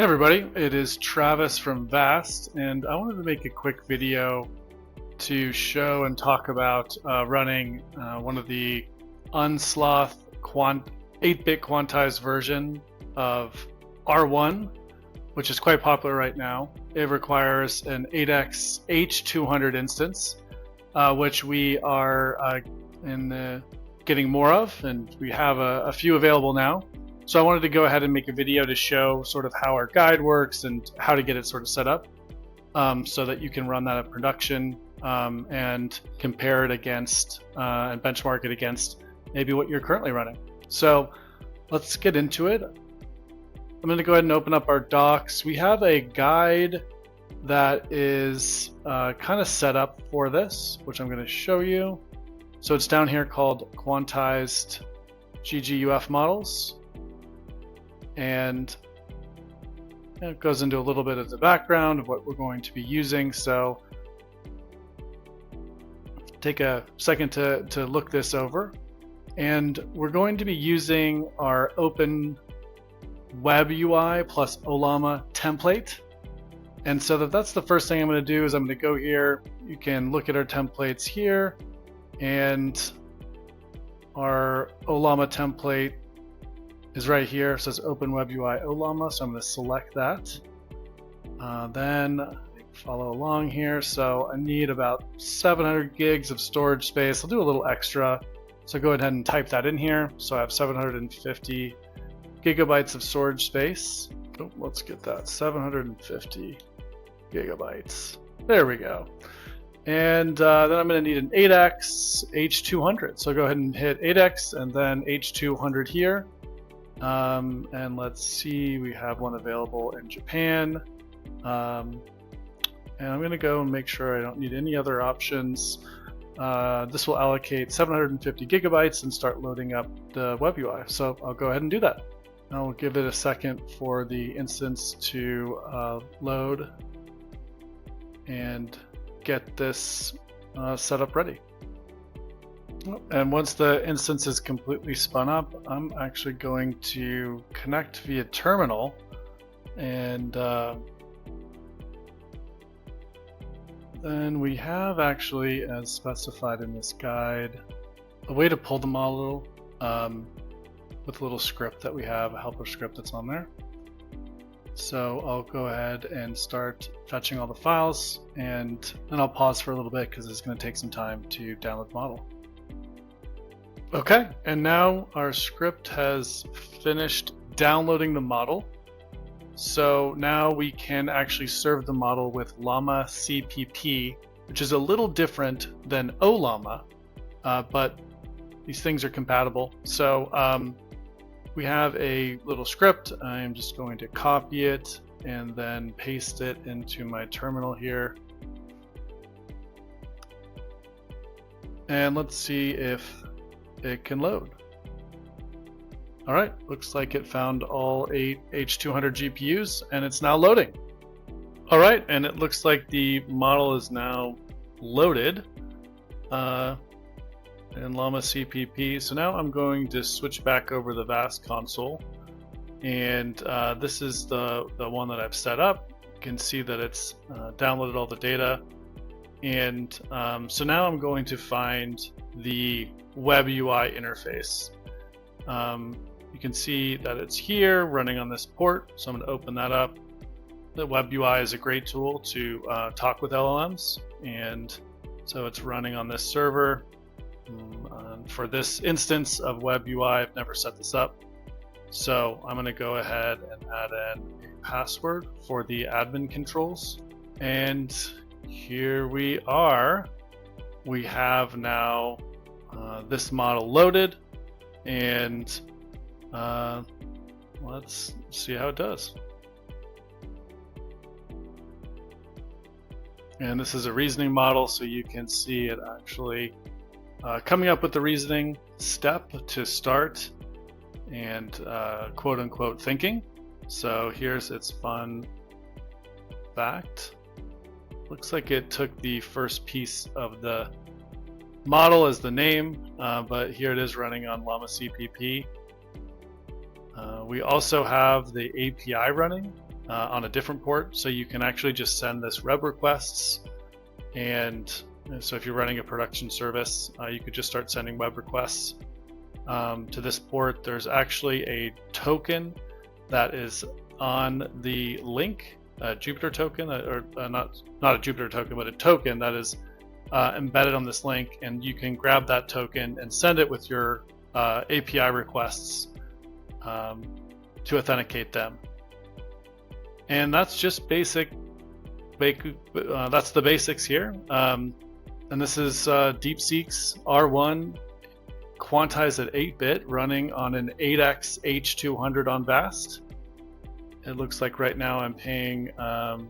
Hey everybody, it is Travis from Vast, and I wanted to make a quick video to show and talk about running one of the Unsloth 8-bit quantized version of R1, which is quite popular right now. It requires an 8x H200 instance, which we are getting more of, and we have a few available now. So I wanted to go ahead and make a video to show sort of how our guide works and how to get it sort of set up so that you can run that in production and compare it against and benchmark it against maybe what you're currently running. So let's get into it. I'm going to go ahead and open up our docs. We have a guide that is kind of set up for this, which I'm going to show you. So it's down here called Quantized GGUF Models. And it goes into a little bit of the background of what we're going to be using. So take a second to look this over. And we're going to be using our open web UI plus Ollama template. And so that's the first thing I'm going to do is I'm going to go here. You can look at our templates here, and our Ollama template is right here. It says Open Web UI Ollama, so I'm going to select that. Then follow along here. So I need about 700 gigs of storage space. I'll do a little extra. So go ahead and type that in here. So I have 750 gigabytes of storage space. Oh, let's get that, 750 gigabytes. There we go. And then I'm going to need an 8x H200. So go ahead and hit 8x and then H200 here. And let's see, we have one available in Japan. And I'm going to go and make sure I don't need any other options. This will allocate 750 gigabytes and start loading up the web UI. So I'll go ahead and do that. I'll give it a second for the instance to load and get this set up ready. And once the instance is completely spun up, I'm actually going to connect via terminal, and then we have actually, as specified in this guide, a way to pull the model with a little script that we have, a helper script that's on there. So I'll go ahead and start fetching all the files, and then I'll pause for a little bit because it's going to take some time to download the model. Okay, and now our script has finished downloading the model. So now we can actually serve the model with Llama CPP, which is a little different than Ollama, but these things are compatible. So we have a little script. I'm just going to copy it and then paste it into my terminal here. And let's see if it can load. All right, looks like it found all 8 H200 GPUs and it's now loading. All right, and it looks like the model is now loaded in Llama CPP. So now I'm going to switch back over the Vast console, and this is the one that I've set up. You can see that it's downloaded all the data. And so now I'm going to find the web UI interface. You can see that it's here running on this port, so I'm going to open that up. The web UI is a great tool to talk with LLMs, and so it's running on this server. For this instance of web UI, I've never set this up, so I'm going to go ahead and add in a password for the admin controls. And here we are. We have now this model loaded, and let's see how it does. And this is a reasoning model, so you can see it actually coming up with the reasoning step to start and quote unquote thinking. So here's its fun fact. Looks like it took the first piece of the model as the name, but here it is running on Llama CPP. We also have the API running, on a different port, so you can actually just send this web requests. And so if you're running a production service, you could just start sending web requests to this port. There's actually a token that is on the link, a Jupyter token, or not a Jupyter token, but a token that is embedded on this link, and you can grab that token and send it with your API requests to authenticate them. And that's just basic. That's the basics here. And this is DeepSeek's R1 quantized at 8-bit, running on an 8x H200 on Vast. It looks like right now I'm paying about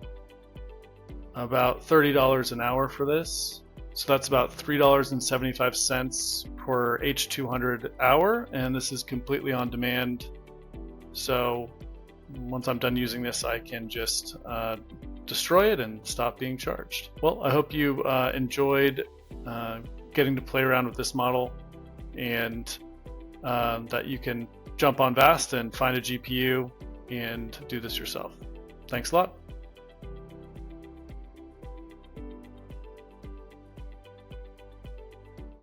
$30 an hour for this. So that's about $3.75 per H200 hour, and this is completely on demand. So once I'm done using this, I can just destroy it and stop being charged. Well, I hope you enjoyed getting to play around with this model, and that you can jump on Vast and find a GPU and do this yourself. Thanks a lot.